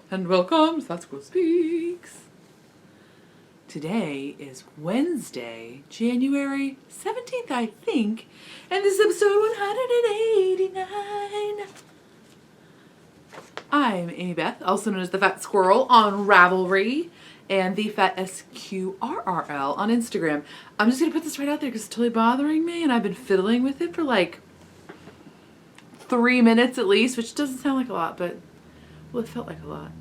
And welcome to Satsuko Speaks. Today is Wednesday, January 17th, I think, and this is episode 189. I'm Amy Beth, also known as the Fat Squirrel on Ravelry, and the Fat SQRRL on Instagram. I'm just going to put this right out there because it's totally bothering me, and I've been fiddling with it for like 3 minutes at least, which doesn't sound like a lot, but, well, it felt like a lot.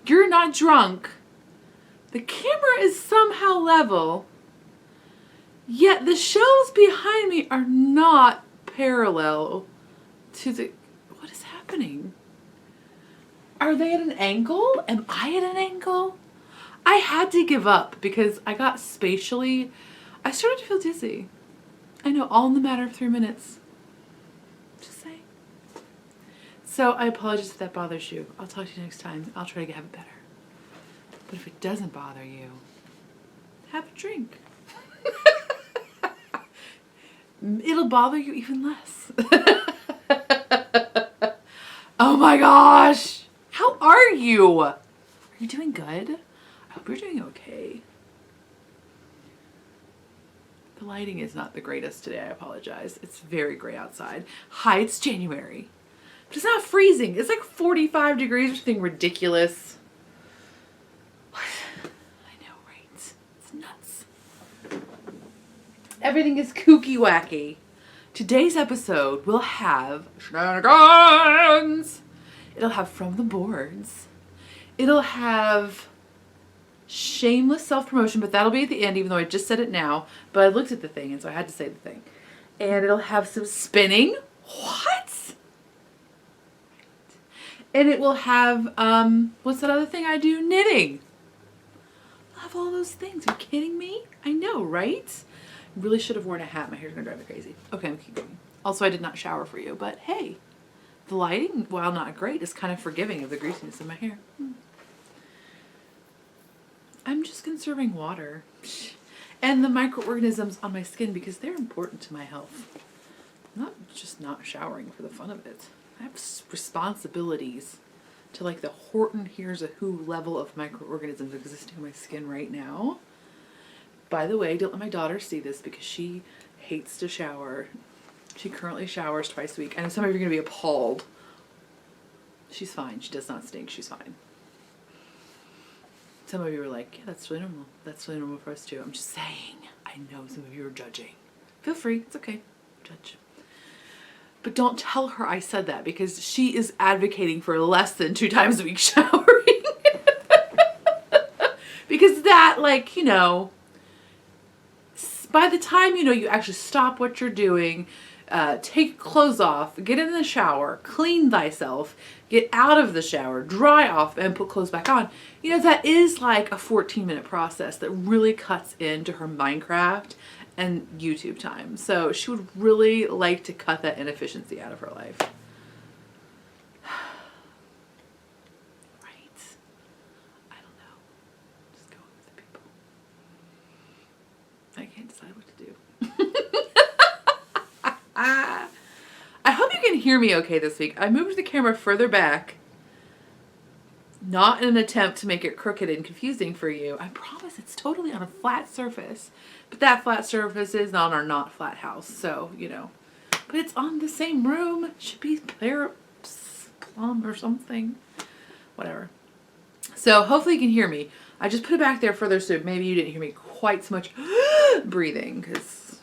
You're not drunk. The camera is somehow level, yet the shelves behind me are not parallel to the... What is happening? Are they at an angle? Am I at an angle? I had to give up because I got spatially... I started to feel dizzy. I know, all in the matter of 3 minutes. Just saying. So I apologize if that bothers you. I'll talk to you next time. I'll try to have it better. But if it doesn't bother you, have a drink. It'll bother you even less. Oh my gosh! How are you? Are you doing good? I hope you're doing okay. The lighting is not the greatest today, I apologize. It's very gray outside. Hi, it's January. But it's not freezing. It's like 45 degrees or something ridiculous. Everything is kooky wacky. Today's episode will have shenanigans. It'll have From the Boards. It'll have shameless self-promotion, but that'll be at the end, even though I just said it now. But I looked at the thing, and so I had to say the thing. And it'll have some spinning. What? And it will have, what's that other thing I do? Knitting. I'll have all those things. Are you kidding me? I know, right? Really should have worn a hat. My hair's gonna drive me crazy. Okay, I'm keep going. Also, I did not shower for you, but hey, the lighting, while not great, is kind of forgiving of the greasiness in my hair. I'm just conserving water and the microorganisms on my skin because they're important to my health. I'm not just not showering for the fun of it. I have responsibilities to like the Horton Hears a Who level of microorganisms existing on my skin right now. By the way, don't let my daughter see this because she hates to shower. She currently showers twice a week. I know some of you are going to be appalled. She's fine. She does not stink. She's fine. Some of you are like, yeah, that's really normal. That's really normal for us too. I'm just saying. I know some of you are judging. Feel free. It's okay. Judge. But don't tell her I said that because she is advocating for less than 2 times a week showering. Because that, like, you know... By the time, you know, you actually stop what you're doing, take clothes off, get in the shower, clean thyself, get out of the shower, dry off, and put clothes back on, you know, that is like a 14-minute process that really cuts into her Minecraft and YouTube time. So she would really like to cut that inefficiency out of her life. I can't decide what to do. I hope you can hear me okay this week. I moved the camera further back, not in an attempt to make it crooked and confusing for you. I promise it's totally on a flat surface, but that flat surface is on our not flat house, so, you know. But it's on the same room. It should be plumb or something. Whatever. So hopefully you can hear me. I just put it back there further so maybe you didn't hear me quite so much breathing because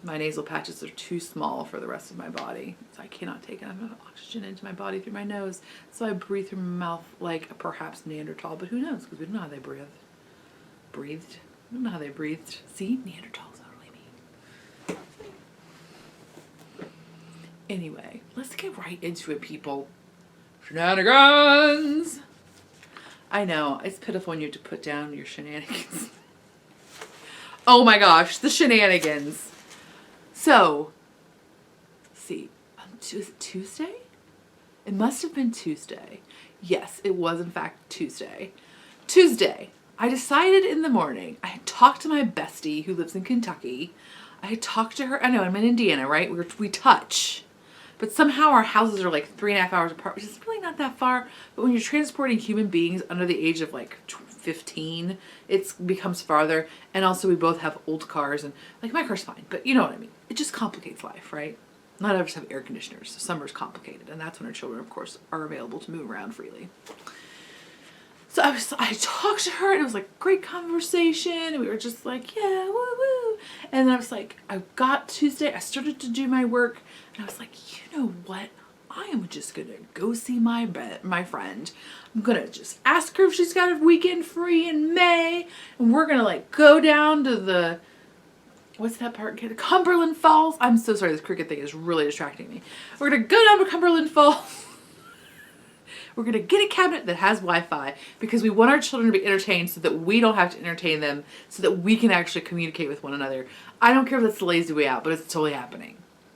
my nasal patches are too small for the rest of my body. So I cannot take enough oxygen into my body through my nose. So I breathe through my mouth like a perhaps Neanderthal, but who knows because we don't know how they breathed. We don't know how they breathed. See? Neanderthals are really mean. Anyway, let's get right into it, people. Shenanigans! I know, it's pitiful when you have to put down your shenanigans. Oh my gosh, the shenanigans. So, let's see, was it Tuesday? It must have been Tuesday. Yes, it was in fact Tuesday. Tuesday, I decided in the morning, I had talked to my bestie who lives in Kentucky. I had talked to her, I know, I'm in Indiana, right? We touch. but somehow our houses are like 3.5 hours apart, which is really not that far. But when you're transporting human beings under the age of like 15, it becomes farther. And also we both have old cars, and like my car's fine, but you know what I mean. It just complicates life, right? Not all of us have air conditioners, so summer's complicated, and that's when our children, of course, are available to move around freely. So I talked to her, and it was like great conversation, and we were just like, yeah, woo woo. And then I was like, I got Tuesday, I started to do my work, and I was like, you know what? I am just gonna go see my friend. I'm gonna just ask her if she's got a weekend free in May, and we're gonna like go down to the, what's that part? Cumberland Falls. I'm so sorry, this cricket thing is really distracting me. We're gonna go down to Cumberland Falls. We're gonna get a cabinet that has Wi-Fi because we want our children to be entertained so that we don't have to entertain them, so that we can actually communicate with one another. I don't care if that's the lazy way out, but it's totally happening.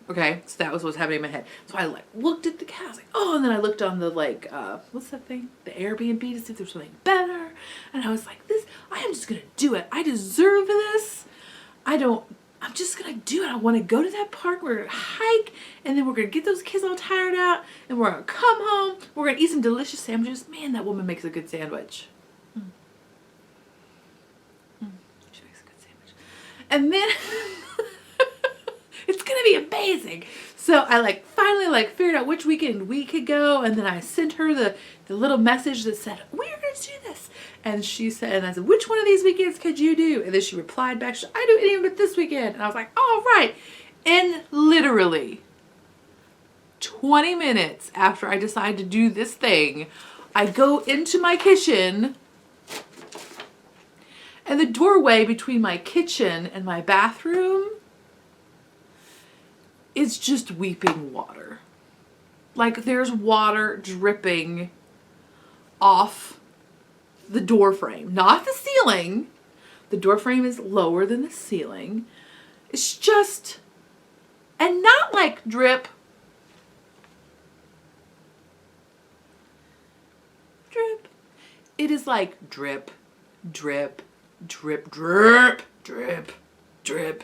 Okay, so that was what was happening in my head. So I like looked at the cat, I was like, oh, and then I looked on the like, what's that thing? The Airbnb to see if there's something better. And I was like, I am just gonna do it. I deserve this. I'm just gonna do it. I wanna go to that park, we're gonna hike, and then we're gonna get those kids all tired out, and we're gonna come home, we're gonna eat some delicious sandwiches. Man, that woman makes a good sandwich. She makes a good sandwich. And then it's gonna be amazing. So I like finally like figured out which weekend we could go, and then I sent her the little message that said, we're gonna do this. And she said, and I said, which one of these weekends could you do? And then she replied back, I do any but this weekend. And I was like, all right. And literally 20 minutes after I decide to do this thing, I go into my kitchen, and the doorway between my kitchen and my bathroom is just weeping water. Like there's water dripping off the door frame, not the ceiling. The door frame is lower than the ceiling. It's just, and not like drip, drip. It is like drip, drip, drip, drip, drip, drip.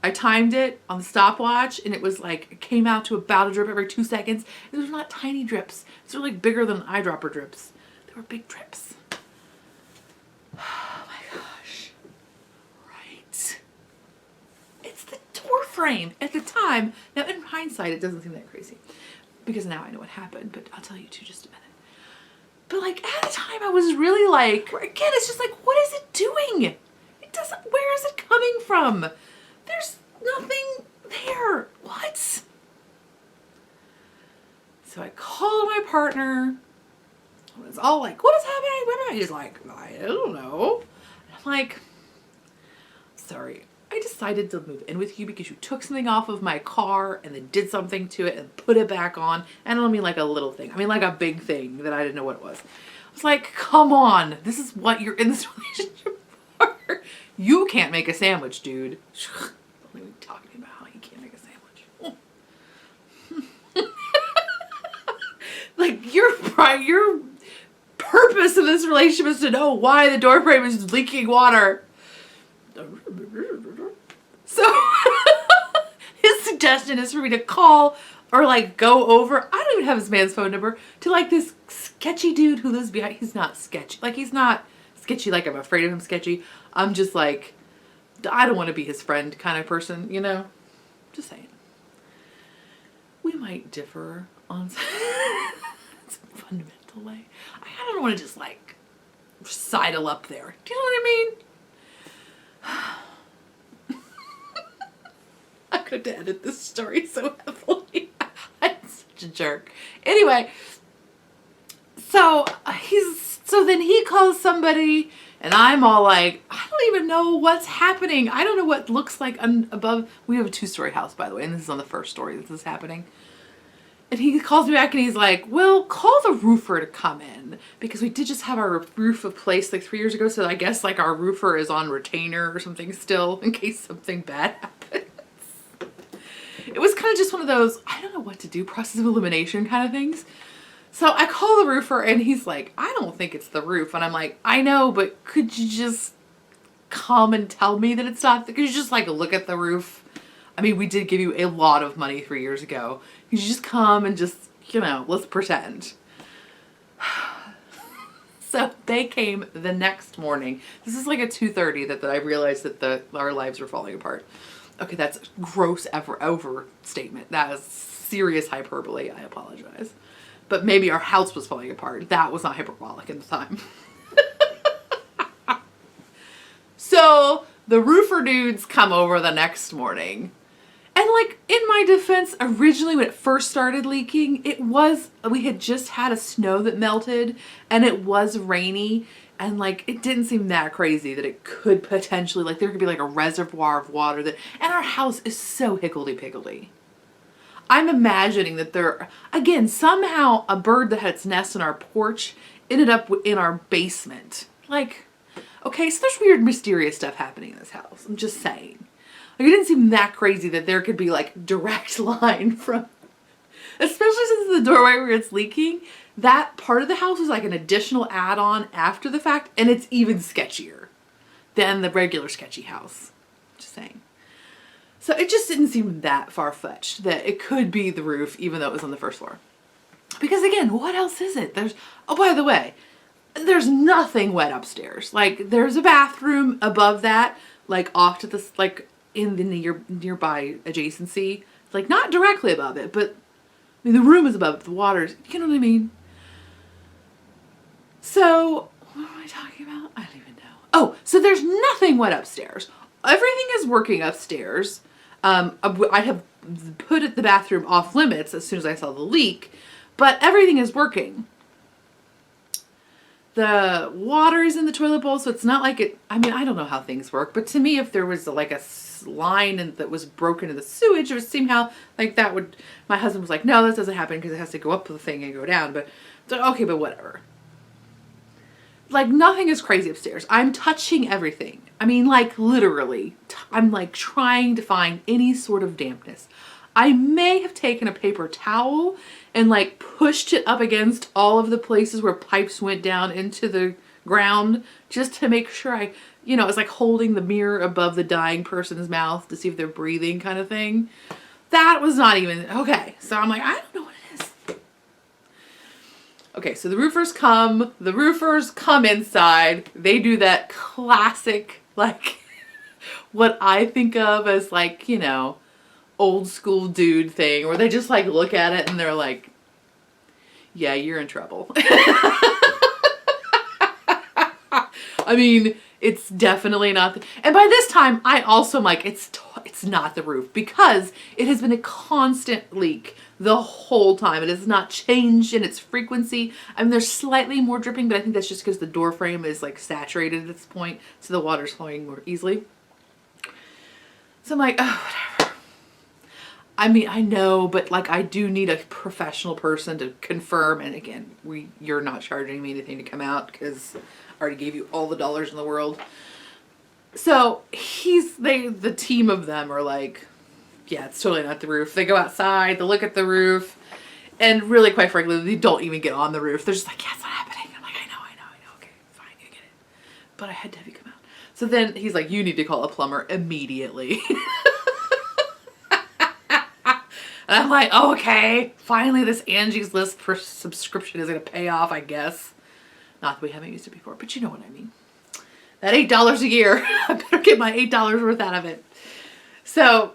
I timed it on the stopwatch, and it was like, it came out to about a drip every 2 seconds. And those are not tiny drips. These are like bigger than eyedropper drips. They were big drips. Oh my gosh. Right. It's the door frame at the time. Now in hindsight, it doesn't seem that crazy because now I know what happened, but I'll tell you too just a minute. But like at the time I was really like, again, it's just like, what is it doing? It doesn't, where is it coming from? There's nothing there. What? So I called my partner. I was all like, what is happening? He's like, I don't know. And I'm like, sorry, I decided to move in with you because you took something off of my car and then did something to it and put it back on. And I don't mean like a little thing. I mean like a big thing that I didn't know what it was. I was like, come on. This is what you're in this relationship for. You can't make a sandwich, dude. Don't even talk to me about how you can't make a sandwich. Like your purpose of this relationship is to know why the door frame is leaking water. So his suggestion is for me to call or like go over. I don't even have this man's phone number, to like this sketchy dude who lives behind. He's not sketchy. Like he's not sketchy like I'm afraid of him sketchy. I'm just like, I don't want to be his friend kind of person, you know? Just saying. We might differ on some fundamental way. I don't want to just like sidle up there. Do you know what I mean? I'm going to edit this story so heavily. I'm such a jerk. Anyway, so then he calls somebody, and I'm all like, I don't even know what's happening. I don't know what looks like above. We have a 2-story house, by the way, and this is on the first story this is happening. And he calls me back and he's like, well, call the roofer to come in, because we did just have our roof replaced like 3 years ago. So I guess like our roofer is on retainer or something still in case something bad happens. It was kind of just one of those, I don't know what to do, process of elimination kind of things. So I call the roofer and he's like, I don't think it's the roof. And I'm like, I know, but could you just come and tell me that it's not? Could you just like look at the roof? I mean, we did give you a lot of money 3 years ago. You should just come and just, let's pretend. So they came the next morning. This is like at 2:30 that I realized that our lives were falling apart. Okay, that's gross overstatement. That is serious hyperbole. I apologize. But maybe our house was falling apart. That was not hyperbolic at the time. So the roofer dudes come over the next morning. And like, in my defense, originally when it first started leaking, we had just had a snow that melted and it was rainy, and like, it didn't seem that crazy that it could potentially, like, there could be like a reservoir of water and our house is so higgledy-piggledy. I'm imagining that again, somehow a bird that had its nest in our porch ended up in our basement. Like, okay, so there's weird, mysterious stuff happening in this house. I'm just saying. Like, it didn't seem that crazy that there could be like direct line from, especially since the doorway where it's leaking, that part of the house is like an additional add-on after the fact, and it's even sketchier than the regular sketchy house. Just saying. So it just didn't seem that far-fetched that it could be the roof, even though it was on the first floor. Because again, what else is it? Oh, by the way, there's nothing wet upstairs. Like, there's a bathroom above that, like off to this, like in the nearby adjacency. Like, not directly above it, but I mean, the room is above it, the water's, you know what I mean? So, what am I talking about? I don't even know. Oh, so there's nothing wet upstairs. Everything is working upstairs. I have put the bathroom off limits as soon as I saw the leak, but everything is working. The water is in the toilet bowl, so it's not like it, I mean, I don't know how things work, but to me, if there was like a line that was broken in the sewage, it would seem how like that would, my husband was like, no, this doesn't happen because it has to go up the thing and go down, but so, okay, but whatever. Like, nothing is crazy upstairs. I'm touching everything. I mean, like, literally, I'm like trying to find any sort of dampness. I may have taken a paper towel and like pushed it up against all of the places where pipes went down into the ground just to make sure it's like holding the mirror above the dying person's mouth to see if they're breathing kind of thing. That was not even, okay. So I'm like, I don't know what it is. Okay, so the roofers come inside. They do that classic, like, what I think of as like, old school dude thing where they just like look at it and they're like, yeah, you're in trouble. I mean, it's definitely not. And by this time, I also am like, it's not the roof, because it has been a constant leak the whole time. It has not changed in its frequency. I mean, there's slightly more dripping, but I think that's just because the door frame is like saturated at this point, so the water's flowing more easily. So I'm like, oh, whatever. I mean, I know, but like, I do need a professional person to confirm. And again, you're not charging me anything to come out because I already gave you all the dollars in the world. So the team of them are like, yeah, it's totally not the roof. They go outside, they look at the roof, and really, quite frankly, they don't even get on the roof. They're just like, yeah, it's not happening. I'm like, I know. Okay, fine, you get it. But I had to have you come out. So then he's like, you need to call a plumber immediately. And I'm like, oh, okay, finally this Angie's List subscription is going to pay off, I guess. Not that we haven't used it before, but you know what I mean. That $8 a year, I better get my $8 worth out of it. So,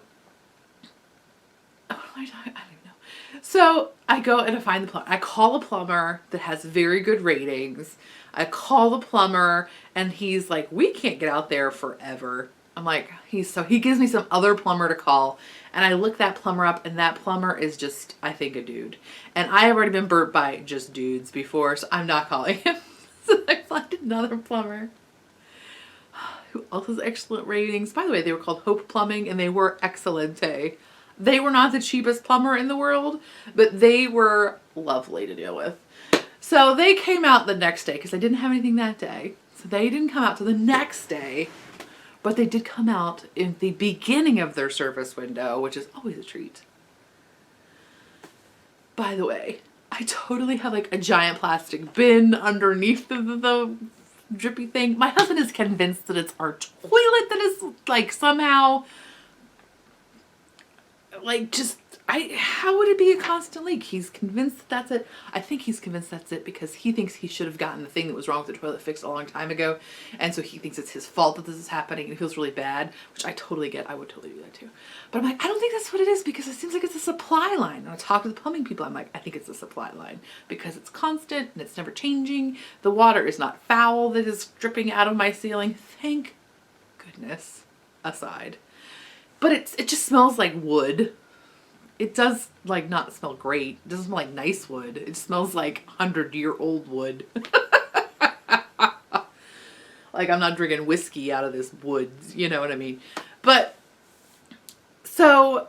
what am I talking? I don't even know. So I go and I find the plumber. I call a plumber that has very good ratings. I call the plumber and he's like, we can't get out there forever. I'm like, he gives me some other plumber to call, and I look that plumber up, and that plumber is just, I think, a dude. And I have already been burnt by just dudes before, so I'm not calling him. So I find another plumber who also has excellent ratings. By the way, they were called Hope Plumbing, and they were excellent. They were not the cheapest plumber in the world, but they were lovely to deal with. So they came out the next day because I didn't have anything that day. So they didn't come out till the next day. But they did come out in the beginning of their service window, which is always a treat. By the way, I totally have like a giant plastic bin underneath the drippy thing. My husband is convinced that it's our toilet that is like somehow like just how would it be a constant leak? He's convinced that that's it. I think he's convinced that's it because he thinks he should have gotten the thing that was wrong with the toilet fixed a long time ago, and so he thinks it's his fault that this is happening, and he feels really bad, which I totally get. I would totally do that too. But I'm like, I don't think that's what it is because it seems like it's a supply line. And I talk to the plumbing people. I'm like, I think it's a supply line because it's constant and it's never changing. The water is not foul that is dripping out of my ceiling. Thank goodness aside. But it just smells like wood. It does like not smell great. It doesn't smell like nice wood. It smells like 100-year-old wood. Like I'm not drinking whiskey out of this wood, you know what I mean? But so,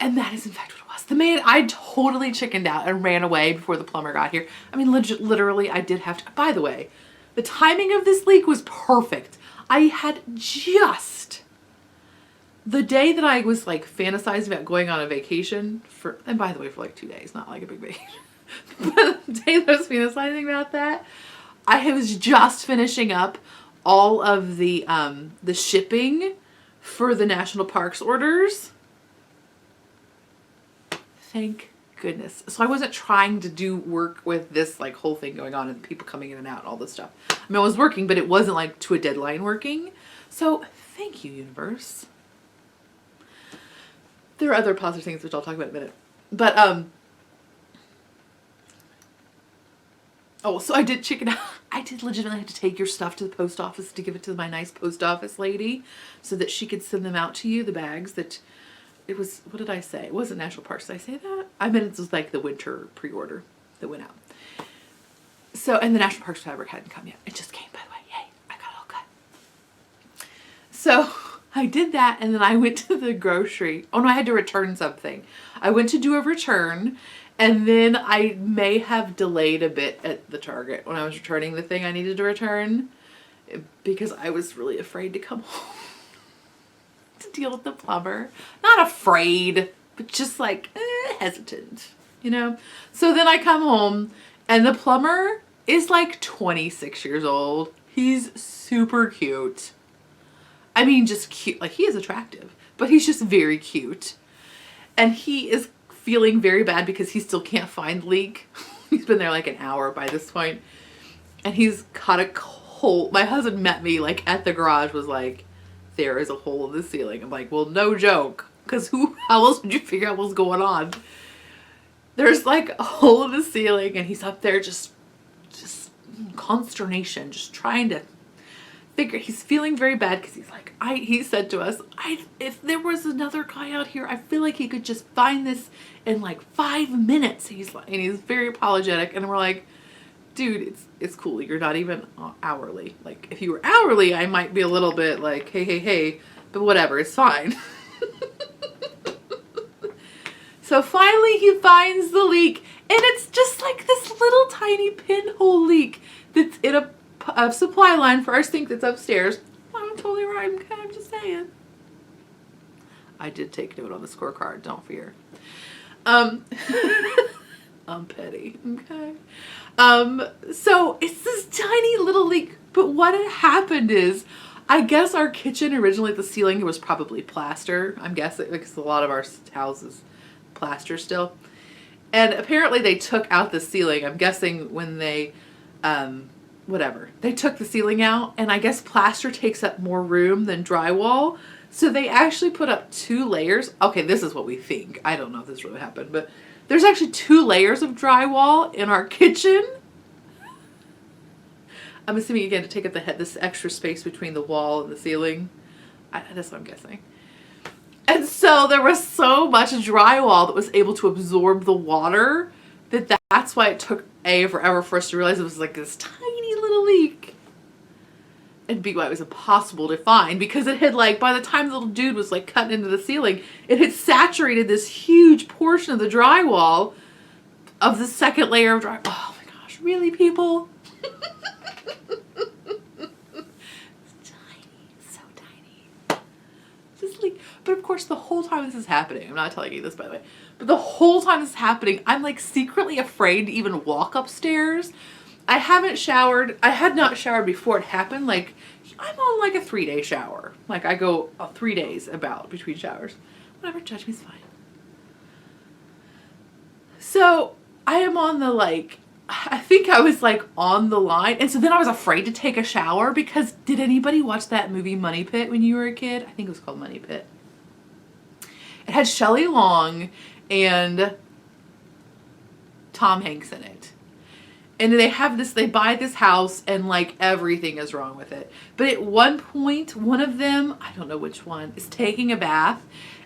and that is in fact what it was. The man, I totally chickened out and ran away before the plumber got here. I mean, literally I did have to, by the way, the timing of this leak was perfect. I had just the day that I was like fantasizing about going on a vacation for, and by the way, for like 2 days, not like a big vacation, but the day that I was fantasizing about that, I was just finishing up all of the shipping for the national parks orders. Thank goodness. So I wasn't trying to do work with this like whole thing going on and people coming in and out and all this stuff. I mean, I was working, but it wasn't like to a deadline working. So thank you, universe. There are other positive things which I'll talk about in a minute. But oh, so I did chicken out. I did legitimately have to take your stuff to the post office to give it to my nice post office lady so that she could send them out to you, the bags that it was, what did I say? It wasn't National Parks. Did I say that? I meant it was like the winter pre-order that went out. So, and the National Parks fabric hadn't come yet. It just came, by the way. Yay, I got it all cut. So I did that, and then I went to the grocery. Oh no, I had to return something. I went to do a return, and then I may have delayed a bit at the Target when I was returning the thing I needed to return because I was really afraid to come home to deal with the plumber. Not afraid, but just like hesitant, you know? So then I come home, and the plumber is like 26 years old. He's super cute. I mean, just cute. Like, he is attractive, but he's just very cute. And he is feeling very bad because he still can't find the leak. He's been there like an hour by this point. And he's caught a hole. My husband met me like at the garage, was like, there is a hole in the ceiling. I'm like, well, no joke. Because how else would you figure out what's going on? There's like a hole in the ceiling and he's up there just consternation, just trying to figure. He's feeling very bad because he's like, he said to us, if there was another guy out here, I feel like he could just find this in like 5 minutes. He's like, and he's very apologetic, and we're like, dude, it's cool. You're not even hourly. Like, if you were hourly, I might be a little bit like, hey, but whatever, it's fine. So finally he finds the leak, and it's just like this little tiny pinhole leak that's in a supply line for our sink that's upstairs. I'm totally right. I'm just saying. I did take note on the scorecard. Don't fear. I'm petty. Okay. So it's this tiny little leak, but what had happened is, I guess our kitchen originally, the ceiling was probably plaster. I'm guessing because a lot of our houses plaster still. And apparently they took out the ceiling. I'm guessing when they, they took the ceiling out, and I guess plaster takes up more room than drywall. So they actually put up 2 layers. Okay, this is what we think. I don't know if this really happened, but there's actually 2 layers of drywall in our kitchen. I'm assuming again to take up this extra space between the wall and the ceiling. That's what I'm guessing. And so there was so much drywall that was able to absorb the water that's why it took forever for us to realize it was like this tiny little leak. And B, why it was impossible to find, because it had like, by the time the little dude was like cutting into the ceiling, it had saturated this huge portion of the drywall of the second layer of drywall. Oh my gosh, really, people? But of course, the whole time this is happening, I'm not telling you this by the way, but the whole time this is happening, I'm like secretly afraid to even walk upstairs. I haven't showered. I had not showered before it happened. Like, I'm on like a 3-day shower. Like, I go 3 days about between showers. Whatever, judge me's fine. So I am on the I think I was on the line. And so then I was afraid to take a shower because did anybody watch that movie Money Pit when you were a kid? I think it was called Money Pit. It had Shelley Long and Tom Hanks in it. And they buy this house and everything is wrong with it. But at one point, one of them, I don't know which one, is taking a bath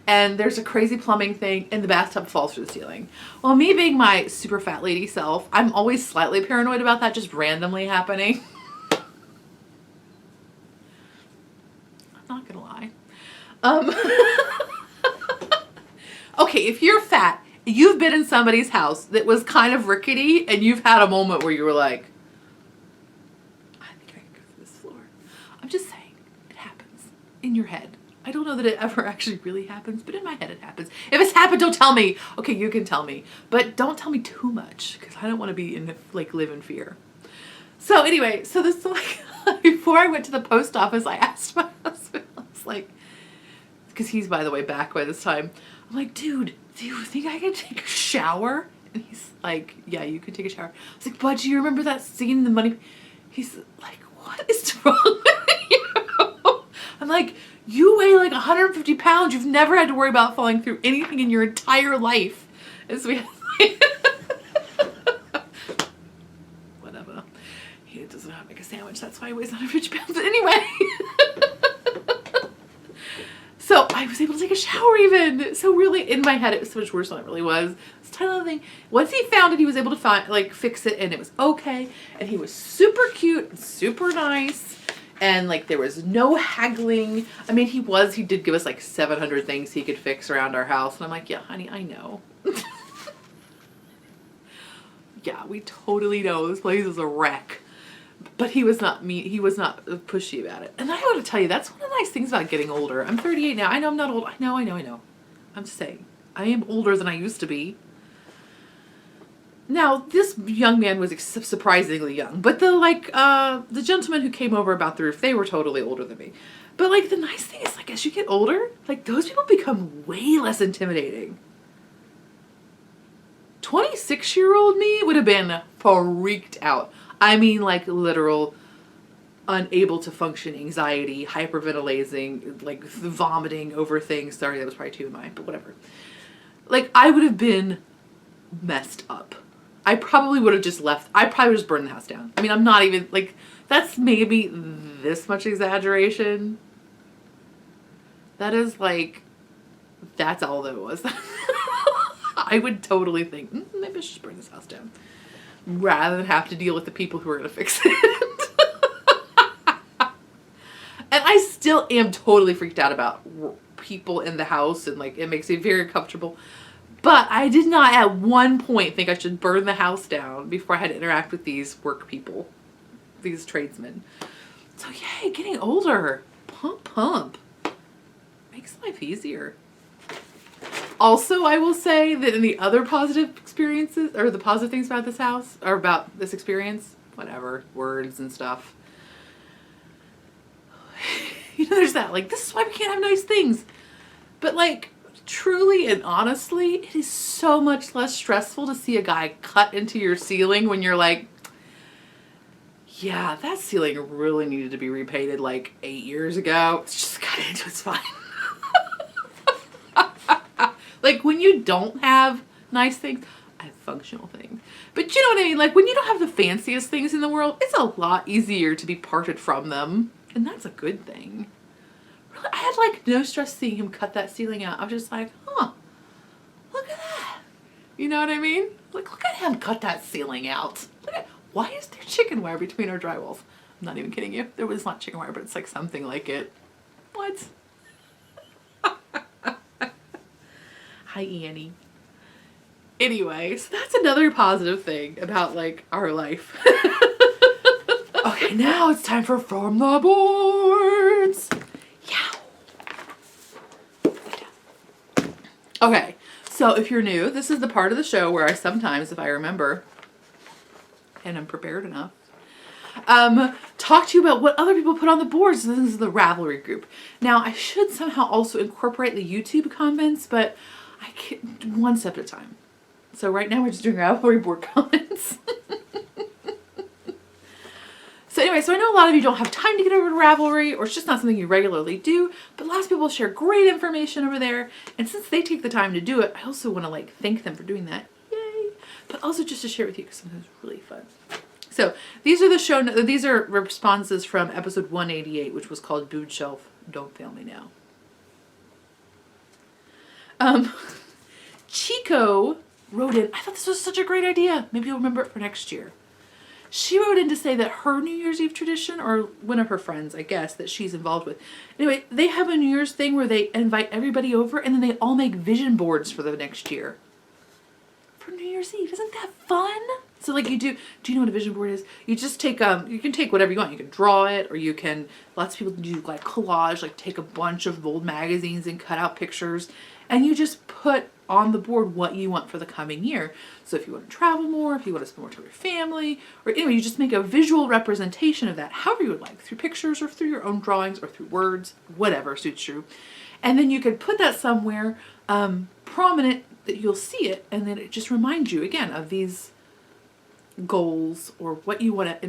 and there's a crazy plumbing thing and the bathtub falls through the ceiling. Well, me being my super fat lady self, I'm always slightly paranoid about that just randomly happening. I'm not gonna lie. Okay, if you're fat, you've been in somebody's house that was kind of rickety and you've had a moment where you were like, I think I can go through this floor. I'm just saying, it happens in your head. I don't know that it ever actually really happens, but in my head it happens. If it's happened, don't tell me. Okay, you can tell me, but don't tell me too much because I don't want to be live in fear. So anyway, so this before I went to the post office, I asked my husband, I was like, because he's by the way back by this time. I'm like, dude, do you think I can take a shower? And he's like, yeah, you can take a shower. I was like, but do you remember that scene in the Money? He's like, what is wrong with you? I'm like, you weigh 150 pounds. You've never had to worry about falling through anything in your entire life. And so we whatever. He doesn't know how to make a sandwich. That's why he weighs 150 pounds. But anyway. So I was able to take a shower even. So really, in my head, it was so much worse than it really was. It's a tiny little thing. Once he found it, he was able to fix it, and it was okay. And he was super cute and super nice. And there was no haggling. I mean, he did give us 700 things he could fix around our house. And I'm like, yeah, honey, I know. Yeah, we totally know this place is a wreck. But he was not pushy about it. And I want to tell you, that's one of the nice things about getting older. I'm 38 now. I know I'm not old. I know. I'm just saying. I am older than I used to be. Now, this young man was surprisingly young. But the gentleman who came over about the roof, they were totally older than me. But the nice thing is, as you get older, those people become way less intimidating. 26-year-old me would have been freaked out. I mean, literal unable to function, anxiety, hyperventilating, vomiting over things. Sorry, that was probably too in mine, but whatever. I would have been messed up. I probably would have just left. I probably would just burned the house down. I mean, I'm not even, that's maybe this much exaggeration. That is, that's all that it was. I would totally think, maybe I should just burn this house down. Rather than have to deal with the people who are going to fix it. And I still am totally freaked out about people in the house and it makes me very uncomfortable. But I did not at one point think I should burn the house down before I had to interact with these work people, these tradesmen. So yay, getting older. Pump. Makes life easier. Also, I will say that in the other positive experiences, or the positive things about this house, or about this experience, whatever, words and stuff. There's that, this is why we can't have nice things. But truly and honestly, it is so much less stressful to see a guy cut into your ceiling when you're yeah, that ceiling really needed to be repainted 8 years ago. It's just cut into, it's fine. When you don't have nice things, I have functional things. But you know what I mean? When you don't have the fanciest things in the world, it's a lot easier to be parted from them. And that's a good thing. Really, I had no stress seeing him cut that ceiling out. I was just look at that. You know what I mean? Look at him cut that ceiling out. Why is there chicken wire between our drywalls? I'm not even kidding you. There was not chicken wire, but it's something like it. What? Hi, Annie. Anyway, so that's another positive thing about our life. Okay, now it's time for From the Boards. Yeah. Okay, so if you're new, this is the part of the show where I sometimes, if I remember, and I'm prepared enough, talk to you about what other people put on the boards. So this is the Ravelry group. Now, I should somehow also incorporate the YouTube comments, but I can't, one step at a time. So right now we're just doing Ravelry board comments. So anyway, so I know a lot of you don't have time to get over to Ravelry, or it's just not something you regularly do, but lots of people share great information over there. And since they take the time to do it, I also want to like thank them for doing that. Yay! But also just to share with you because sometimes it's really fun. So these are these are responses from episode 188, which was called Booed Shelf, Don't Fail Me Now. Chico wrote in, I thought this was such a great idea. Maybe you'll remember it for next year. She wrote in to say that her New Year's Eve tradition, or one of her friends, I guess, that she's involved with. Anyway, they have a New Year's thing where they invite everybody over and then they all make vision boards for the next year. For New Year's Eve. Isn't that fun? So like do you know what a vision board is? You just take, you can take whatever you want. You can draw it, or you can, lots of people do like collage, like take a bunch of old magazines and cut out pictures. And you just put on the board what you want for the coming year. So if you want to travel more, if you want to spend more time with your family, or anyway, you just make a visual representation of that, however you would like, through pictures or through your own drawings or through words, whatever suits you. And then you could put that somewhere prominent that you'll see it, and then it just reminds you again of these goals or what you want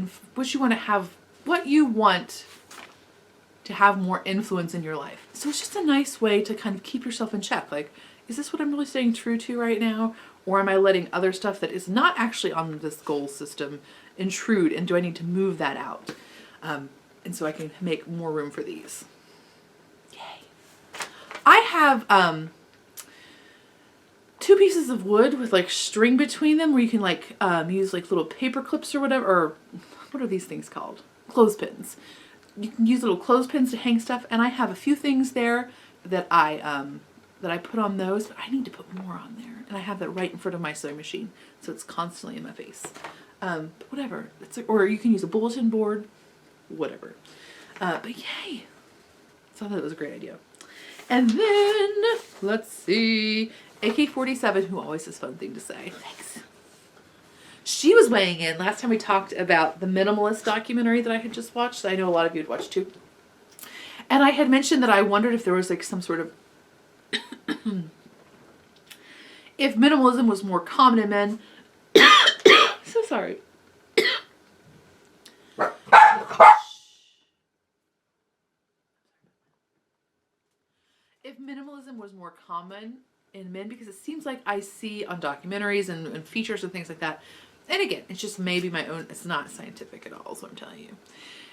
to have more influence in your life. So it's just a nice way to kind of keep yourself in check. Like, is this what I'm really staying true to right now? Or am I letting other stuff that is not actually on this goal system intrude? And do I need to move that out? And so I can make more room for these. Yay. I have 2 pieces of wood with like string between them where you can like use like little paper clips or whatever, or what are these things called? Clothespins. You can use little clothespins to hang stuff, and I have a few things there that I put on those, but I need to put more on there. And I have that right in front of my sewing machine, so it's constantly in my face. But whatever. Or you can use a bulletin board, whatever. But yay! So I thought that was a great idea. And then, let's see, AK-47, who always has a fun thing to say. Thanks. She was weighing in last time we talked about the Minimalist documentary that I had just watched, that I know a lot of you had watched too. And I had mentioned that I wondered if there was like some sort of if minimalism was more common in men. So sorry. If minimalism was more common in men, because it seems like I see on documentaries and features and things like that. And again, it's just maybe my own, it's not scientific at all, so I'm telling you.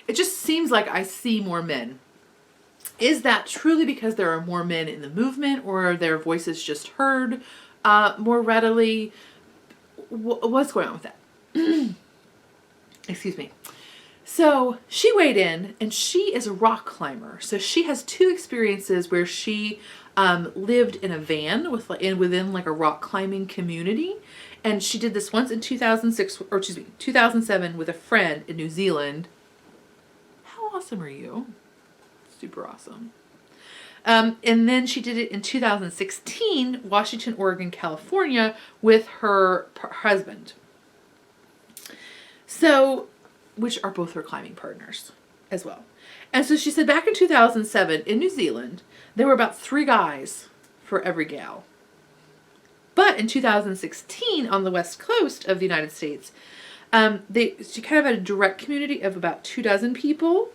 It just seems like I see more men. Is that truly because there are more men in the movement, or are their voices just heard more readily? What's going on with that? Excuse me. So she weighed in, and she is a rock climber. So she has 2 experiences where she lived in a van within like a rock climbing community. And she did this once in 2007 with a friend in New Zealand. How awesome are you? Super awesome. And then she did it in 2016, Washington, Oregon, California, with her husband. So, which are both her climbing partners as well. And so she said back in 2007 in New Zealand, there were about 3 guys for every gal. But in 2016 on the west coast of the United States, she kind of had a direct community of about 24 people,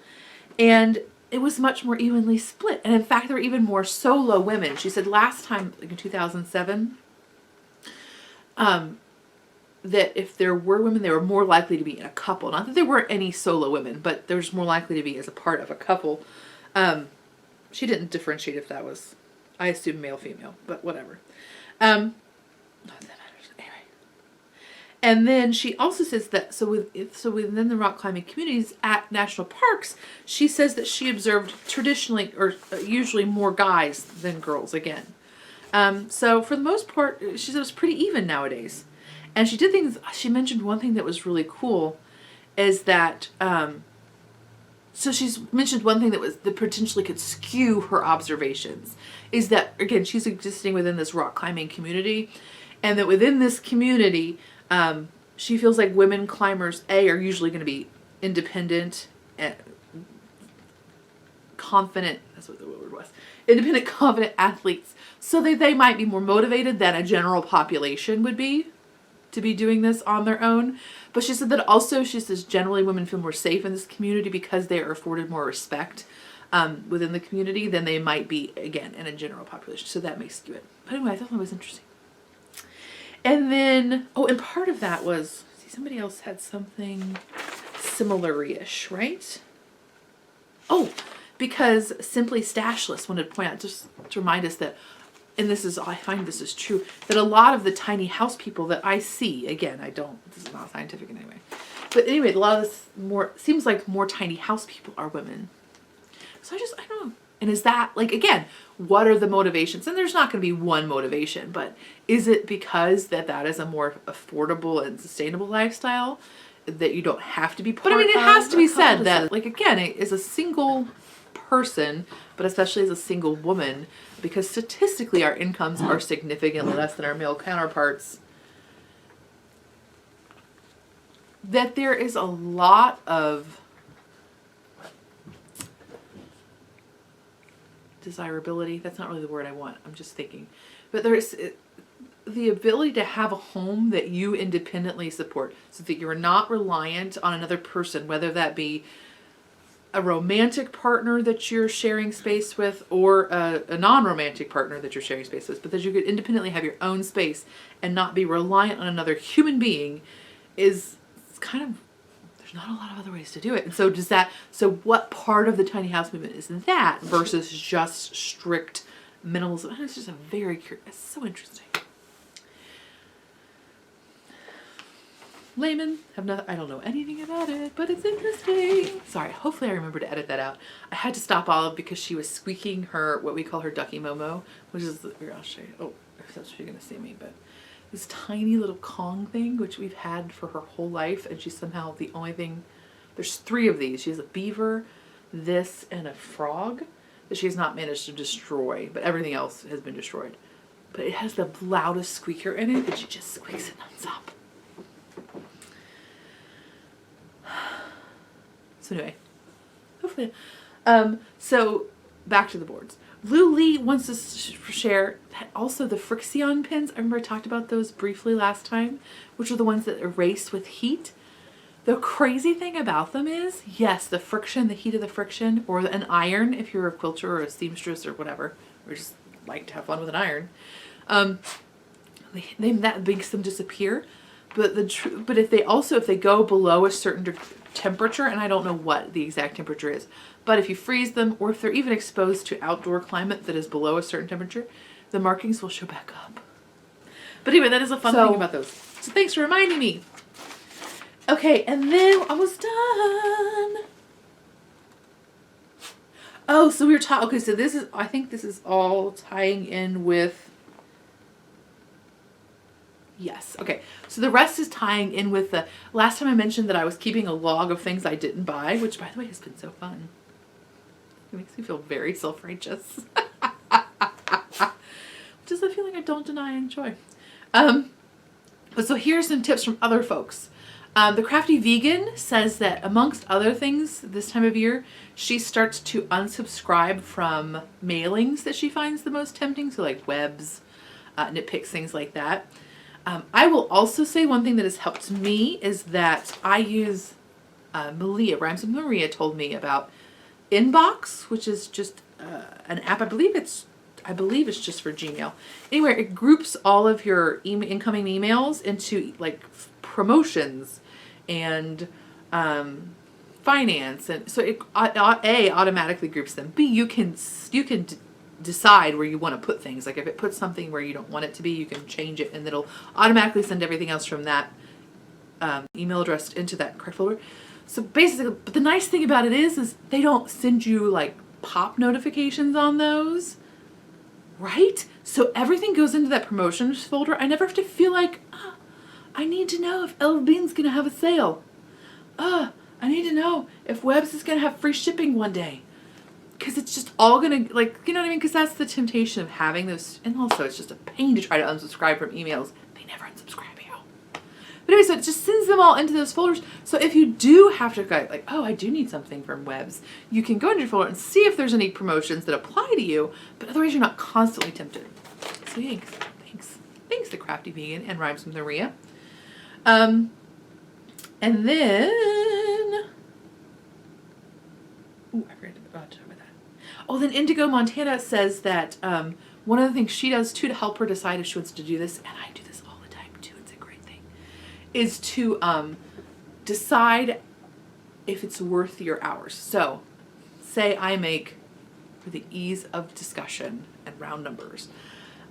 and it was much more evenly split. And in fact, there were even more solo women. She said last time, like in 2007, that if there were women, they were more likely to be in a couple. Not that there weren't any solo women, but there's more likely to be as a part of a couple. She didn't differentiate if that was, I assume male, female, but whatever. Not that matters. Anyway. And then she also says that, so within the rock climbing communities at national parks, she says that she observed traditionally, or usually more guys than girls again. So for the most part, she said it was pretty even nowadays. And she mentioned one thing that was really cool is that, so she's mentioned one thing that potentially could skew her observations is that, again, she's existing within this rock climbing community, and that within this community, she feels like women climbers, are usually going to be independent confident, that's what the word was, independent, confident athletes, so that they might be more motivated than a general population would be to be doing this on their own. But she said that also, she says, generally women feel more safe in this community because they are afforded more respect within the community than they might be, again, in a general population. So that may skew it. But anyway, I thought that was interesting. And then, and part of that was, see, somebody else had something similar-ish, right? Oh, because Simply Stashless wanted to point out, just to remind us that, and this is, I find this is true, that a lot of the tiny house people that I see, again, this is not scientific in any way, but anyway, a lot of this seems like more tiny house people are women. So I don't know. And is that, like, again, what are the motivations? And there's not going to be one motivation, but is it because that is a more affordable and sustainable lifestyle that you don't have to be part of? But I mean, it has to be said that, like, again, as a single person, but especially as a single woman, because statistically our incomes are significantly less than our male counterparts, that there is a lot of desirability. That's not really the word I want. I'm just thinking. But there's the ability to have a home that you independently support so that you're not reliant on another person, whether that be a romantic partner that you're sharing space with or a non-romantic partner that you're sharing space with, but that you could independently have your own space and not be reliant on another human being is kind of, there's not a lot of other ways to do it. And so what part of the tiny house movement is that versus just strict minimalism? It's just it's so interesting. Layman, I don't know anything about it, but it's interesting. Sorry, hopefully I remember to edit that out. I had to stop Olive because she was squeaking what we call her ducky Momo, which is, here, I'll show you. Oh, if that's you're gonna see me, but this tiny little Kong thing, which we've had for her whole life, and she's somehow the only thing, there's 3 of these. She has a beaver, this, and a frog that she has not managed to destroy, but everything else has been destroyed. But it has the loudest squeaker in it, and she just squeaks it nonstop. So anyway, hopefully, so back to the boards. Lou Lee wants to share that also the Frixion pins. I remember I talked about those briefly last time, which are the ones that erase with heat. The crazy thing about them is, yes, the friction, the heat of the friction, or an iron if you're a quilter or a seamstress or whatever, or just like to have fun with an iron, that makes them disappear. But if they go below a certain temperature, and I don't know what the exact temperature is, but if you freeze them, or if they're even exposed to outdoor climate that is below a certain temperature, the markings will show back up. But anyway, that is a fun thing about those. So thanks for reminding me. Okay, and then almost done. Oh, so we were talking. Okay, so I think this is all tying in with. Yes. Okay. So the rest is tying in with the last time I mentioned that I was keeping a log of things I didn't buy, which by the way has been so fun. It makes me feel very self-righteous. Which is a feeling I don't deny and enjoy. But so here's some tips from other folks. The Crafty Vegan says that amongst other things this time of year, she starts to unsubscribe from mailings that she finds the most tempting. So like webs, nitpicks, things like that. I will also say one thing that has helped me is that I use Malia, Rhymes with Maria told me about Inbox, which is just an app. I believe it's just for Gmail. Anyway, it groups all of your incoming emails into like promotions and finance, and so it automatically groups them. B, you can decide where you want to put things. Like if it puts something where you don't want it to be, you can change it, and it'll automatically send everything else from that email address into that correct folder. So basically, but the nice thing about it is they don't send you like pop notifications on those, right? So everything goes into that promotions folder. I never have to feel like, I need to know if L Bean's gonna have a sale. I need to know if Webb's is gonna have free shipping one day. Because it's just all gonna, like, you know what I mean? Because that's the temptation of having those. And also, it's just a pain to try to unsubscribe from emails. They never unsubscribe you. But anyway, so it just sends them all into those folders. So if you do have to go, like, oh, I do need something from Webs, you can go into your folder and see if there's any promotions that apply to you, but otherwise you're not constantly tempted. So thanks. Thanks to Crafty Vegan and Rhymes with Maria. And then, ooh, I forgot to talk about that. Oh, then Indigo Montana says that one of the things she does too to help her decide if she wants to do this, and I do this all the time too, it's a great thing, is to decide if it's worth your hours. So, say I make, for the ease of discussion and round numbers,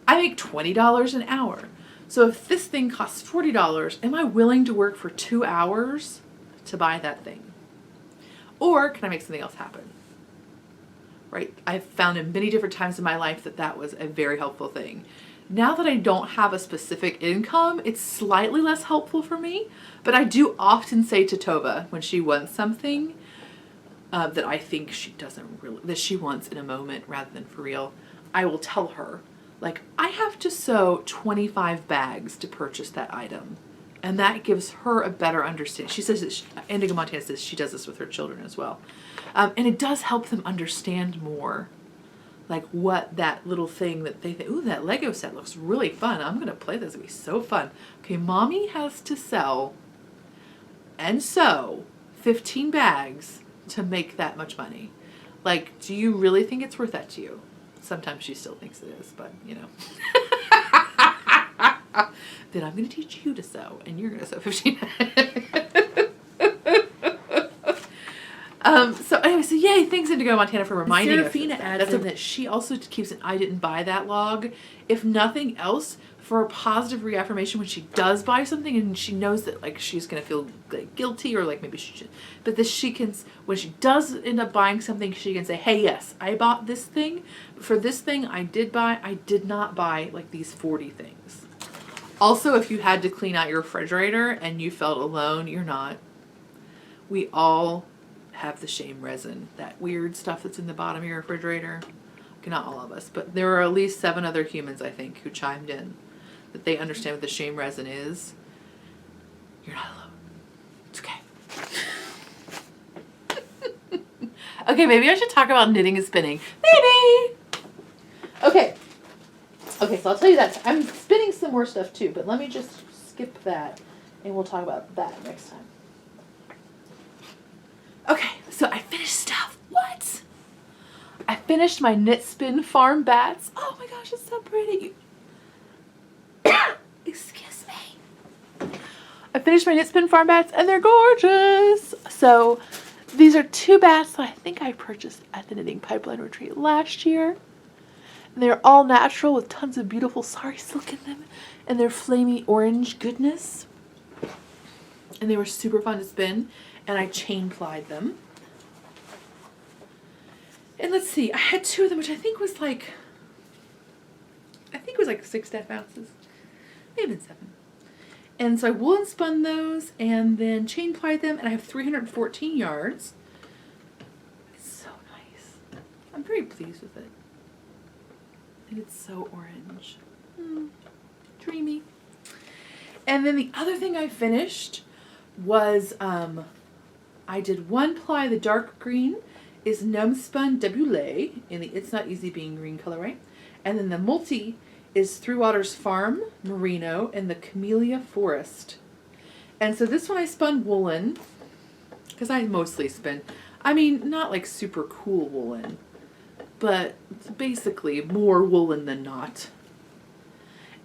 I make $20 an hour. So if this thing costs $40, am I willing to work for 2 hours to buy that thing? Or can I make something else happen? Right? I've found in many different times in my life that that was a very helpful thing. Now that I don't have a specific income, it's slightly less helpful for me, but I do often say to Tova when she wants something that I think she doesn't really, that she wants in a moment rather than for real, I will tell her, like, I have to sew 25 bags to purchase that item. And that gives her a better understanding. She says that Indigo Montana says she does this with her children as well. And it does help them understand more, like what that little thing that they think, ooh, that Lego set looks really fun. I'm going to play this. It'll be so fun. Okay, mommy has to sell and sew 15 bags to make that much money. Like, do you really think it's worth that to you? Sometimes she still thinks it is, but you know. Then I'm going to teach you to sew, and you're going to sew 15. So anyway, so yay, thanks Indigo Montana for reminding us. Serafina adds in that she also keeps an I didn't buy that log. If nothing else, for a positive reaffirmation when she does buy something and she knows that like she's going to feel like guilty or like maybe she should, but that she can, when she does end up buying something, she can say, hey, yes, I bought this thing. But for this thing I did not buy like these 40 things. Also, if you had to clean out your refrigerator and you felt alone, you're not. We all have the shame resin, that weird stuff that's in the bottom of your refrigerator. Okay, not all of us, but there are at least 7 other humans, I think, who chimed in that they understand what the shame resin is. You're not alone. It's okay. Okay, maybe I should talk about knitting and spinning. Maybe! Okay, so I'll tell you that. I'm spinning some more stuff too, but let me just skip that and we'll talk about that next time. Okay, so I finished stuff. What? I finished my Knit Spin Farm bats. Oh my gosh, it's so pretty. Excuse me. I finished my Knit Spin Farm bats and they're gorgeous. So these are 2 bats that I think I purchased at the Knitting Pipeline Retreat last year. And they're all natural with tons of beautiful sari silk in them and their flamey orange goodness. And they were super fun to spin. And I chain plied them. And let's see, I had 2 of them, which I think was like 6.5 ounces. Maybe 7. And so I woolen spun those and then chain plied them, and I have 314 yards. It's so nice. I'm very pleased with it. And it's so orange. Dreamy. And then the other thing I finished was I did 1 ply. The dark green is Gnome Spun Debulé in the It's Not Easy Being Green colorway. And then the multi is Three Waters Farm Merino in the Camellia Forest. And so this one I spun woolen, because I mostly spin, I mean, not like super cool woolen, but basically more woolen than not.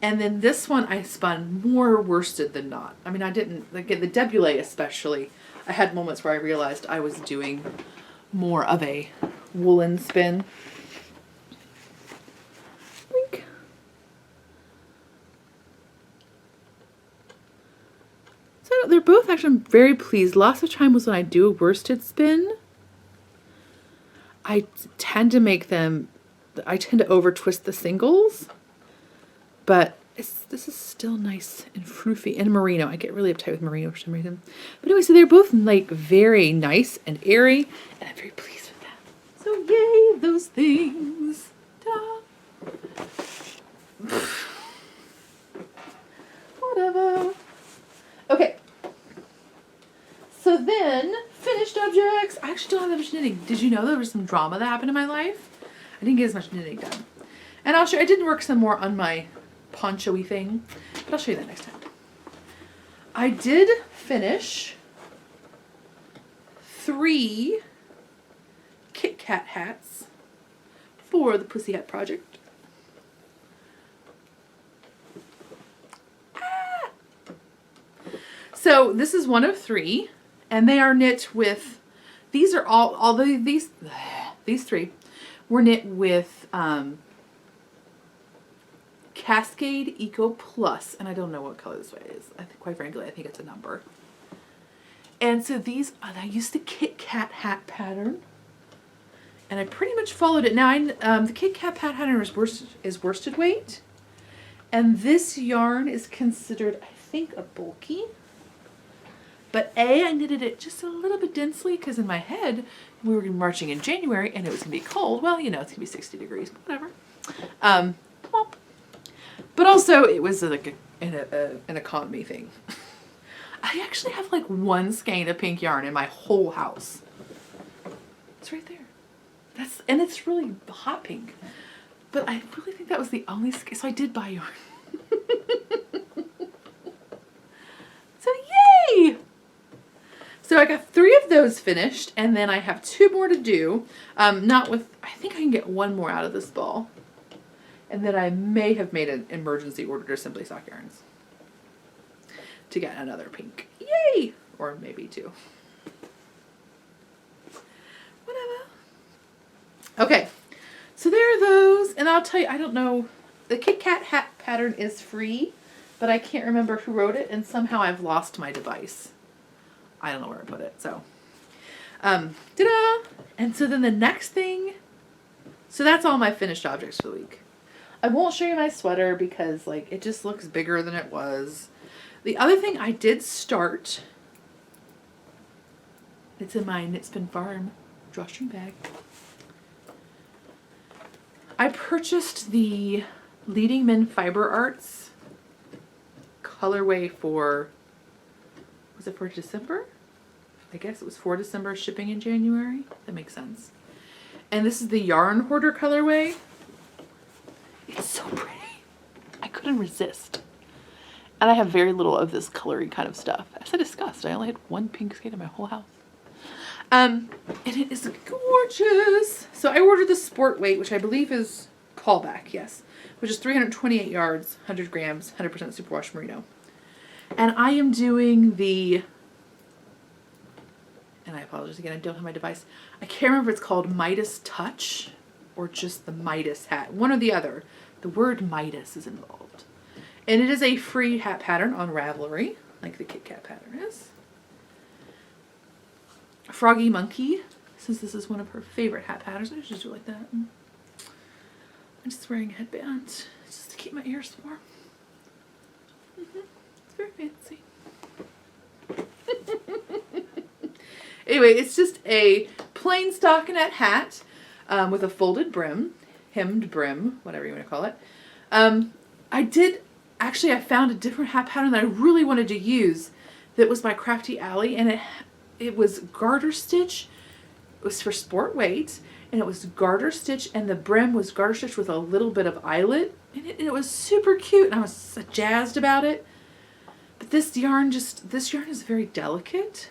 And then this one I spun more worsted than not. I mean, I didn't, like the Debulé especially, I had moments where I realized I was doing more of a woolen spin. Wink. So they're both actually, I'm very pleased. Lots of times when I do a worsted spin, I tend to over twist the singles, but this is still nice and froofy. And merino, I get really uptight with merino for some reason. But anyway, so they're both like very nice and airy, and I'm very pleased with that. So yay, those things. Ta. Whatever. Okay. So then, finished objects. I actually don't have that much knitting. Did you know there was some drama that happened in my life? I didn't get as much knitting done. And I'll show you, I did work some more on my poncho-y thing, but I'll show you that next time. I did finish 3 Kit Kat hats for the Pussy Hat Project. So this is one of 3, and they are knit with, these are all these 3 were knit with Cascade Eco Plus, and I don't know what color this way is. I think, quite frankly, I think it's a number. And so these, I used the Kit Kat hat pattern, and I pretty much followed it. Now, the Kit Kat pattern is worsted weight, and this yarn is considered, I think, a bulky. But I knitted it just a little bit densely because in my head, we were marching in January and it was going to be cold. Well, you know, it's going to be 60 degrees, whatever. But also, it was like an economy thing. I actually have like 1 skein of pink yarn in my whole house. It's right there. And it's really hot pink. But I really think that was the only skein. So I did buy yarn. So yay! So I got 3 of those finished, and then I have 2 more to do. Not with, I think I can get 1 more out of this ball. And then I may have made an emergency order to Simply Sock Yarns to get another pink. Yay! Or maybe 2. Whatever. Okay, so there are those, and I'll tell you, I don't know, the Kit Kat hat pattern is free, but I can't remember who wrote it, and somehow I've lost my device. I don't know where I put it, so. Ta-da! And so then the next thing, so that's all my finished objects for the week. I won't show you my sweater because, like, it just looks bigger than it was. The other thing I did start, it's in my Knit Spin Farm drawstring bag. I purchased the Leading Men Fiber Arts colorway for, was it for December? I guess it was for December, shipping in January. That makes sense. And this is the Yarn Hoarder colorway. It's so pretty. I couldn't resist. And I have very little of this coloring kind of stuff. As I discussed, I only had 1 pink skate in my whole house. And it is gorgeous. So I ordered the sport weight, which I believe is Callback, yes, which is 328 yards, 100 grams, 100% superwash merino. And I am doing the, and I apologize again, I don't have my device. I can't remember if it's called Midas Touch or just the Midas hat. One or the other. The word Midas is involved. And it is a free hat pattern on Ravelry, like the Kit Kat pattern is. Froggy Monkey, since this is one of her favorite hat patterns, I just do it like that. I'm just wearing a headband just to keep my ears warm. It's very fancy. Anyway, it's just a plain stockinette hat with a folded brim, hemmed brim, whatever you want to call it. I found a different hat pattern that I really wanted to use that was by Crafty Alley, and it was garter stitch. It was for sport weight, and it was garter stitch, and the brim was garter stitch with a little bit of eyelet, and it was super cute, and I was so jazzed about it. But this yarn is very delicate,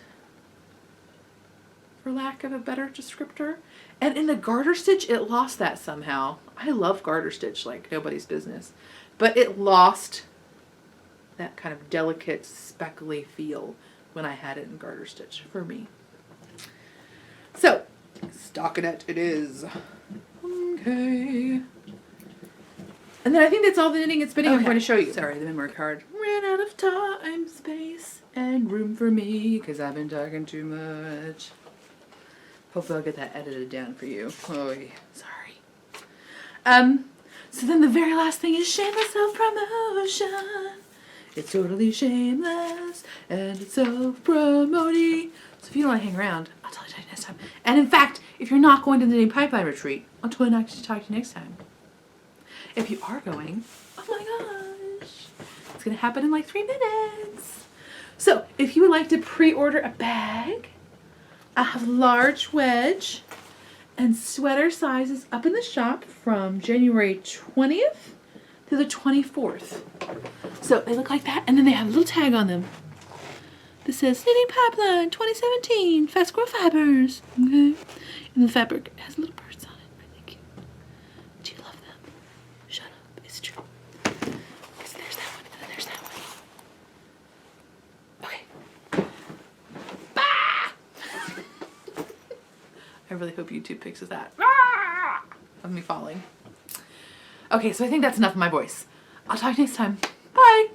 for lack of a better descriptor. And in the garter stitch, it lost that somehow. I love garter stitch like nobody's business, but it lost that kind of delicate, speckly feel when I had it in garter stitch for me. So, stockinette it is. Okay. And then I think that's all the knitting and spinning I'm going to show you. Sorry, the memory card ran out of time, space, and room for me because I've been talking too much. Hopefully I'll get that edited down for you. Oh, yeah. Sorry. So then the very last thing is shameless self-promotion. It's totally shameless and it's self-promoting. So if you don't want to hang around, I'll tell you next time. And in fact, if you're not going to the Knitting Pipeline Retreat, I'll totally not to talk to you next time. If you are going, oh my gosh, it's going to happen in like 3 minutes. So if you would like to pre-order a bag, I have large wedge and sweater sizes up in the shop from January 20th to the 24th. So they look like that, and then they have a little tag on them. This says Knitting Pipeline 2017 Fast Grow Fibers. Okay. And the fabric has little birds on it. Really cute. Do you love them? Shut up. It's true. Because there's that one, and then there's that one. Okay. Bah! I really hope YouTube picks that. Of me falling. Okay, so I think that's enough of my voice. I'll talk next time. Bye.